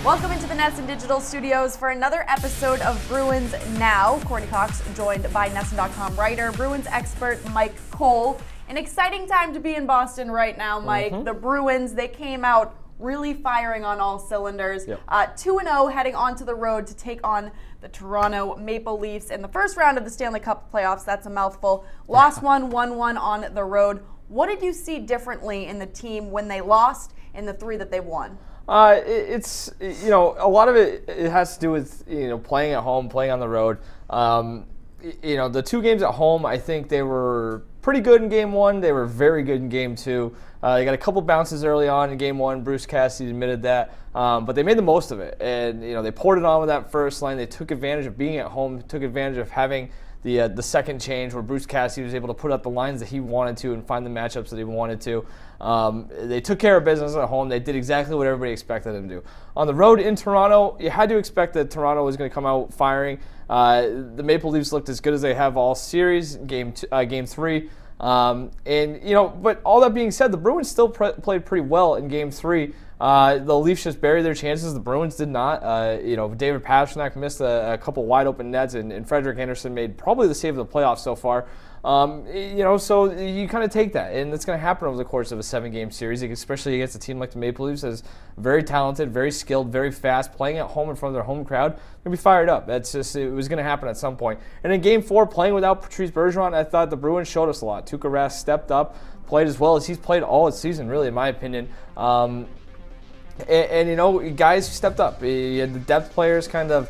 Welcome into the NESN Digital Studios for another episode of Bruins Now. Courtney Cox joined by NESN.com writer, Bruins expert Mike Cole. An exciting time to be in Boston right now, Mike. The Bruins, they came out really firing on all cylinders. 2-0 heading onto the road to take on the Toronto Maple Leafs in the first round of the Stanley Cup playoffs. That's a mouthful. Lost 1-1 on the road. What did you see differently in the team when they lost and the three that they won? It's, a lot of it has to do with, playing at home, playing on the road. The two games at home, I think they were pretty good in game one. They were very good in game two. They got a couple bounces early on in game one. Bruce Cassidy admitted that. But they made the most of it. And, they poured it on with that first line. They took advantage of being at home, took advantage of having the second change where Bruce Cassidy was able to put up the lines that he wanted to and find the matchups that he wanted to. They took care of business at home. They did exactly what everybody expected them to do. On the road in Toronto, you had to expect that Toronto was going to come out firing. The Maple Leafs looked as good as they have all series, game three. But all that being said, the Bruins still played pretty well in game three. The Leafs just buried their chances. The Bruins did not. David Pastrnak missed a couple wide open nets, and Frederik Andersen made probably the save of the playoffs so far. So you kind of take that, and it's going to happen over the course of a 7-game series, especially against a team like the Maple Leafs that's very talented, very skilled, very fast, playing at home in front of their home crowd. They're going to be fired up. It was going to happen at some point. And in game four, playing without Patrice Bergeron, I thought the Bruins showed us a lot. Tuukka Rask stepped up, played as well as he's played all season, really, in my opinion. Guys stepped up. You had the depth players kind of.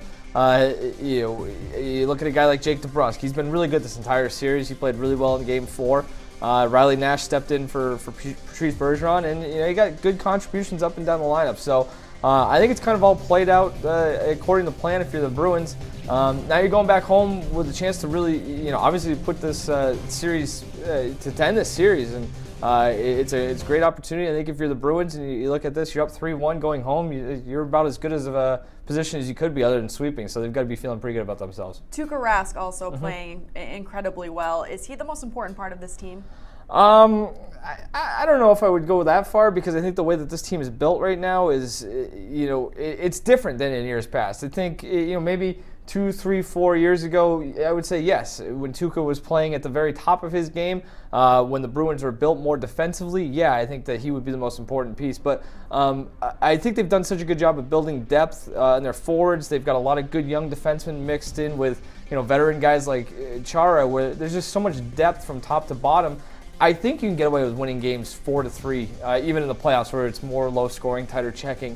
You look at a guy like Jake DeBrusk. He's been really good this entire series. He played really well in game four. Riley Nash stepped in for Patrice Bergeron, and he got good contributions up and down the lineup. So I think it's kind of all played out according to plan if you're the Bruins. Now you're going back home with a chance to really, obviously put this series to end this series, and it's a great opportunity. I think if you're the Bruins and you look at this, you're up 3-1 going home. You're about as good as of a position as you could be other than sweeping. So they've got to be feeling pretty good about themselves. Tuukka Rask also playing incredibly well. Is he the most important part of this team? I don't know if I would go that far, because I think the way that this team is built right now is, it's different than in years past. I think, maybe 2, 3, 4 years ago, I would say yes. When Tuukka was playing at the very top of his game, when the Bruins were built more defensively, yeah, I think that he would be the most important piece. But I think they've done such a good job of building depth in their forwards. They've got a lot of good young defensemen mixed in with veteran guys like Chara, where there's just so much depth from top to bottom. I think you can get away with winning games 4-3, even in the playoffs where it's more low scoring, tighter checking.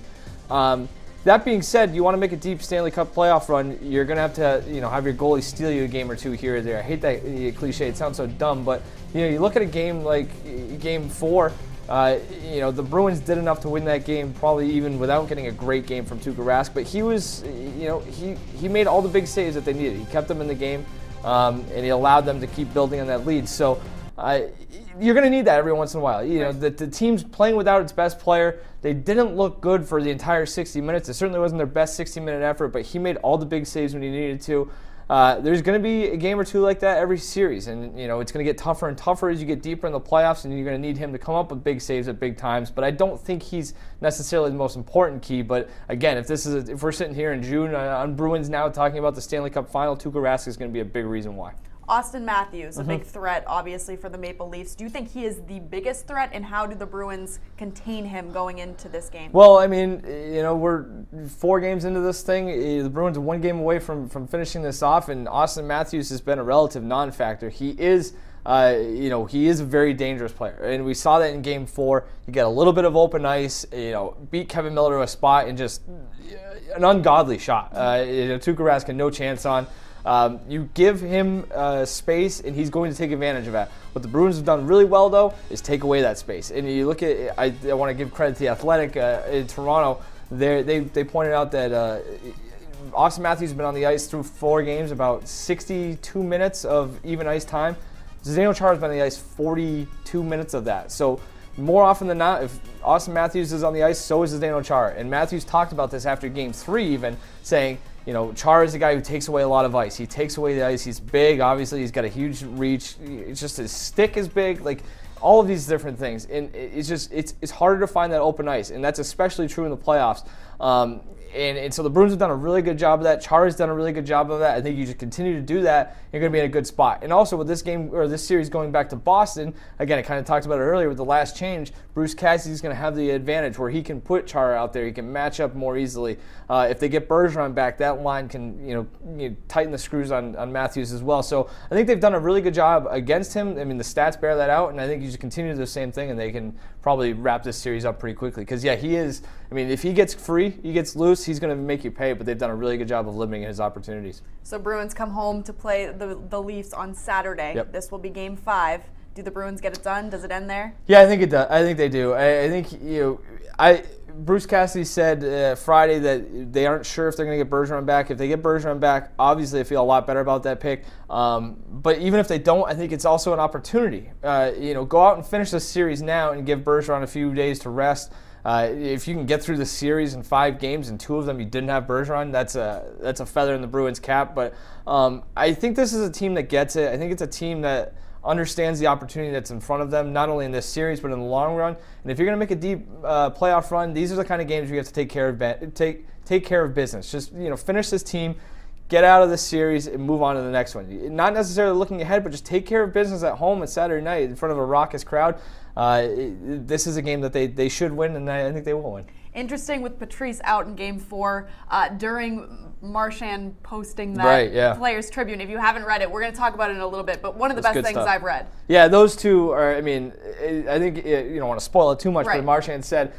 That being said, you want to make a deep Stanley Cup playoff run, you're going to have have your goalie steal you a game or two here or there. I hate that cliche. It sounds so dumb, but you look at a game like game four, the Bruins did enough to win that game, probably even without getting a great game from Tuukka Rask, but he was, he made all the big saves that they needed. He kept them in the game, and he allowed them to keep building on that lead. So you're going to need that every once in a while. The team's playing without its best player. They didn't look good for the entire 60 minutes. It certainly wasn't their best 60-minute effort, but he made all the big saves when he needed to. There's going to be a game or two like that every series, and it's going to get tougher and tougher as you get deeper in the playoffs, and you're going to need him to come up with big saves at big times. But I don't think he's necessarily the most important key. But again, if we're sitting here in June on Bruins Now talking about the Stanley Cup Final, Tuukka Rask is going to be a big reason why. Auston Matthews, a big threat, obviously, for the Maple Leafs. Do you think he is the biggest threat, and how do the Bruins contain him going into this game? Well, I mean, we're 4 games into this thing. The Bruins are 1 game away from finishing this off, and Auston Matthews has been a relative non-factor. He is, he is a very dangerous player, and we saw that in Game 4. He got a little bit of open ice, beat Kevin Miller to a spot, and just an ungodly shot. Tuukka Rask had no chance on. You give him space, and he's going to take advantage of that. What the Bruins have done really well, though, is take away that space. And you look at, I want to give credit to The Athletic in Toronto. They pointed out that Auston Matthews has been on the ice through 4 games, about 62 minutes of even ice time. Zdeno Chara has been on the ice 42 minutes of that. So more often than not, if Auston Matthews is on the ice, so is Zdeno Chara. And Matthews talked about this after Game 3 even, saying, Chara is a guy who takes away a lot of ice. He takes away the ice. He's big. Obviously, he's got a huge reach. It's just his stick is big. Like, all of these different things. And it's harder to find that open ice. And that's especially true in the playoffs. And so the Bruins have done a really good job of that. Chara's done a really good job of that. I think you just continue to do that, you're going to be in a good spot. And also with this game or this series going back to Boston, again, I kind of talked about it earlier with the last change. Bruce Cassidy's going to have the advantage where he can put Chara out there. He can match up more easily. If they get Bergeron back, that line can tighten the screws on Matthews as well. So I think they've done a really good job against him. I mean, the stats bear that out, and I think you just continue the same thing, and they can probably wrap this series up pretty quickly. Because yeah, he is. I mean, if he gets free, he gets loose, he's going to make you pay. But they've done a really good job of limiting his opportunities. So Bruins come home to play the Leafs on Saturday. Yep. This will be Game 5. Do the Bruins get it done? Does it end there? Yeah, I think it does. I think they do. I think Bruce Cassidy said Friday that they aren't sure if they're going to get Bergeron back. If they get Bergeron back, obviously they feel a lot better about that pick. But even if they don't, I think it's also an opportunity. Go out and finish this series now and give Bergeron a few days to rest. If you can get through the series in 5 games and 2 of them you didn't have Bergeron, that's a feather in the Bruins' cap. But I think this is a team that gets it. I think it's a team that understands the opportunity that's in front of them, not only in this series but in the long run. And if you're going to make a deep playoff run, these are the kind of games where you have to take care of business. Just finish this team, get out of this series, and move on to the next one. Not necessarily looking ahead, but just take care of business at home on Saturday night in front of a raucous crowd. This is a game that they should win, and I think they will win. Interesting with Patrice out in Game 4 during Marchand posting that Players Tribune. If you haven't read it, we're going to talk about it in a little bit, but one of the best things I've read. Yeah, those two are, I mean, I think you don't want to spoil it too much, but Marchand said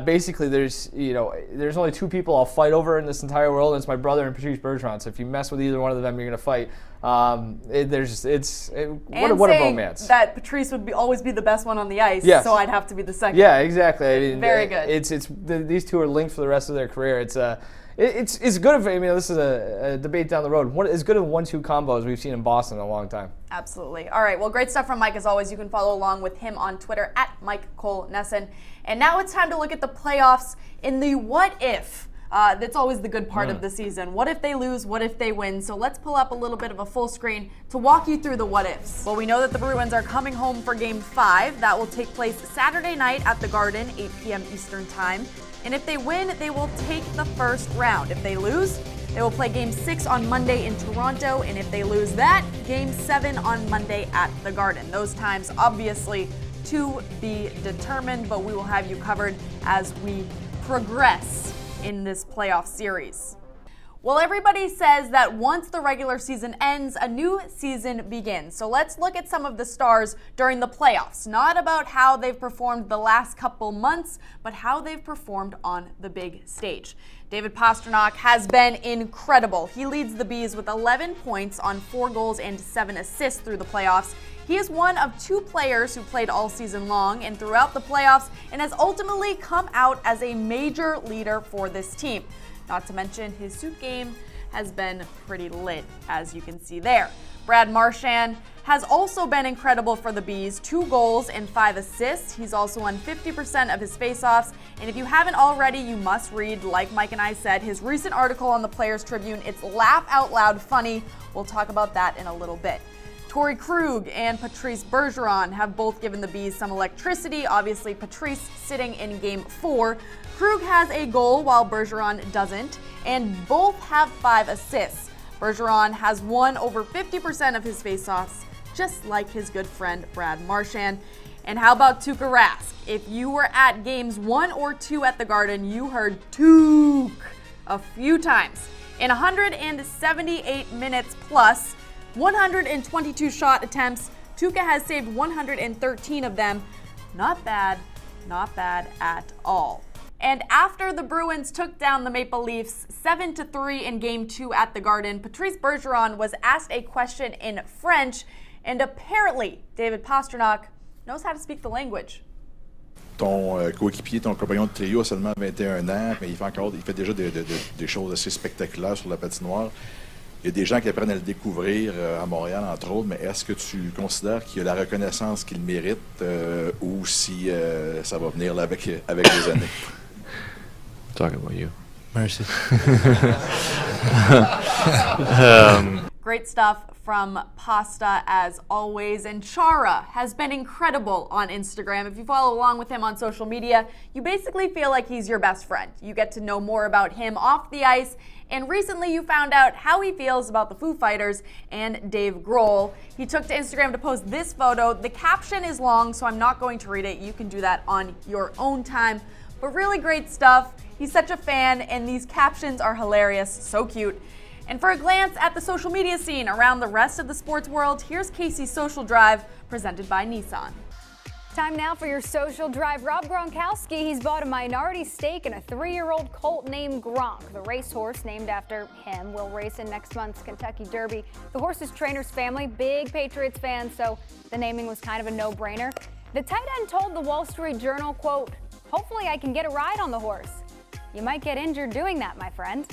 basically there's only 2 people I'll fight over in this entire world, and it's my brother and Patrice Bergeron. So if you mess with either one of them, you're going to fight. What a romance. That Patrice would always be the best one on the ice, so I'd have to be the second. Yeah, exactly. I mean, very good. These two are linked for the rest of their career. It's good. This is a debate down the road. As good of 1-2 combos we've seen in Boston in a long time. Absolutely. All right. Well, great stuff from Mike as always. You can follow along with him on Twitter at Mike Cole Nesson. And now it's time to look at the playoffs in the what if. That's always the good part of the season. What if they lose? What if they win? So let's pull up a little bit of a full screen to walk you through the what ifs. Well, we know that the Bruins are coming home for Game 5. That will take place Saturday night at the Garden, 8 p.m. Eastern Time. And if they win, they will take the first round. If they lose, they will play Game 6 on Monday in Toronto. And if they lose that, Game 7 on Monday at the Garden. Those times, obviously, to be determined, but we will have you covered as we progress in this playoff series. Well, everybody says that once the regular season ends, a new season begins. So let's look at some of the stars during the playoffs. Not about how they've performed the last couple months, but how they've performed on the big stage. David Pastrnak has been incredible. He leads the Bees with 11 points on 4 goals and 7 assists through the playoffs. He is one of 2 players who played all season long and throughout the playoffs and has ultimately come out as a major leader for this team. Not to mention his suit game has been pretty lit, as you can see there. Brad Marchand has also been incredible for the Bees, 2 goals and 5 assists. He's also won 50% of his faceoffs. And if you haven't already, you must read, like Mike and I said, his recent article on the Players Tribune. It's laugh out loud funny. We'll talk about that in a little bit. Torrey Krug and Patrice Bergeron have both given the Bees some electricity. Obviously, Patrice sitting in Game 4. Krug has a goal while Bergeron doesn't, and both have 5 assists. Bergeron has won over 50% of his faceoffs, just like his good friend Brad Marchand. And how about Tuukka Rask? If you were at Games 1 or 2 at the Garden, you heard Tuuk a few times. In 178 minutes plus 122 shot attempts, Tuukka has saved 113 of them. Not bad at all. And after the Bruins took down the Maple Leafs 7-3 in Game 2 at the Garden, Patrice Bergeron was asked a question in French, and apparently David Pastrnak knows how to speak the language. Ton coéquipier, ton compagnon de trio a seulement 21 ans, mais il fait déjà des choses assez spectaculaires sur la patinoire. Il y a des gens qui apprennent à le découvrir à Montréal, entre autres, mais est-ce que tu considères qu'il a la reconnaissance qu'il mérite ou si ça va venir là, avec les années? Talking about you. Merci. Great stuff from Pasta as always. And Chara has been incredible on Instagram. If you follow along with him on social media, you basically feel like he's your best friend. You get to know more about him off the ice. And recently you found out how he feels about the Foo Fighters and Dave Grohl. He took to Instagram to post this photo. The caption is long, so I'm not going to read it. You can do that on your own time. But really great stuff. He's such a fan, and these captions are hilarious, so cute. And for a glance at the social media scene around the rest of the sports world, here's Casey's Social Drive, presented by Nissan. Time now for your Social Drive. Rob Gronkowski, he's bought a minority stake in a 3-year-old colt named Gronk. The racehorse, named after him, will race in next month's Kentucky Derby. The horse's trainer's family, big Patriots fans, so the naming was kind of a no-brainer. The tight end told the Wall Street Journal, quote, "Hopefully I can get a ride on the horse." You might get injured doing that, my friend.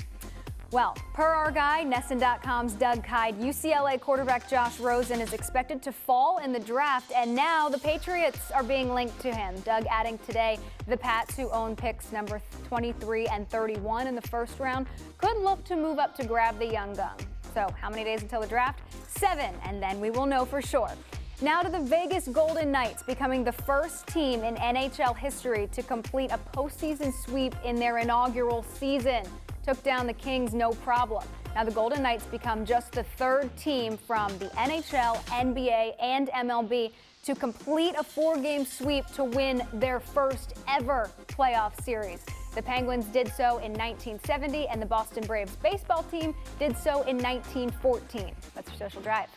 Well, per our guy, NESN.com's Doug Kyde, UCLA quarterback Josh Rosen is expected to fall in the draft, and now the Patriots are being linked to him. Doug adding today the Pats, who own picks number 23 and 31 in the first round, could look to move up to grab the young gun. So how many days until the draft? 7, and then we will know for sure. Now to the Vegas Golden Knights, becoming the first team in NHL history to complete a postseason sweep in their inaugural season. Took down the Kings no problem. Now the Golden Knights become just the 3rd team from the NHL, NBA, and MLB to complete a 4-game sweep to win their first ever playoff series. The Penguins did so in 1970, and the Boston Braves baseball team did so in 1914. That's your Social Drive.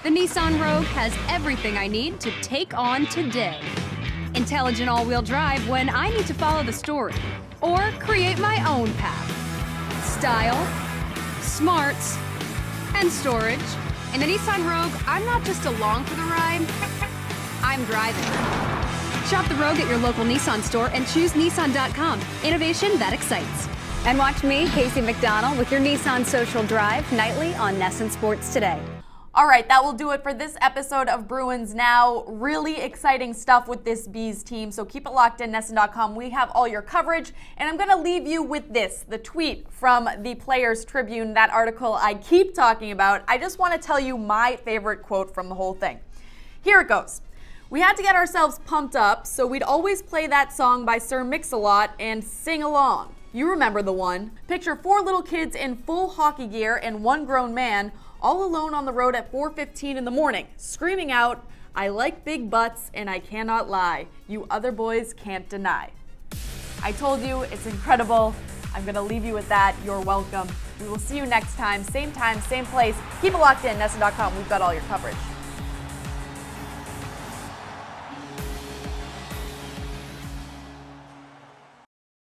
The Nissan Rogue has everything I need to take on today. Intelligent all-wheel drive when I need to follow the story or create my own path. Style, smarts, and storage. In the Nissan Rogue, I'm not just along for the ride, I'm driving. Shop the Rogue at your local Nissan store and choose Nissan.com. Innovation that excites. And watch me, Casey McDonald, with your Nissan Social Drive nightly on NESN Sports Today. All right, that will do it for this episode of Bruins Now. Really exciting stuff with this Bees team, so keep it locked in, NESN.com. We have all your coverage, and I'm going to leave you with this, the tweet from the Players Tribune, that article I keep talking about. I just want to tell you my favorite quote from the whole thing. Here it goes. "We had to get ourselves pumped up, so we'd always play that song by Sir Mix-a-Lot and sing along. You remember the one. Picture 4 little kids in full hockey gear and 1 grown man all alone on the road at 4:15 in the morning, screaming out, 'I like big butts and I cannot lie. You other boys can't deny.'" I told you, it's incredible. I'm going to leave you with that. You're welcome. We will see you next time, same place. Keep it locked in, NESN.com. We've got all your coverage.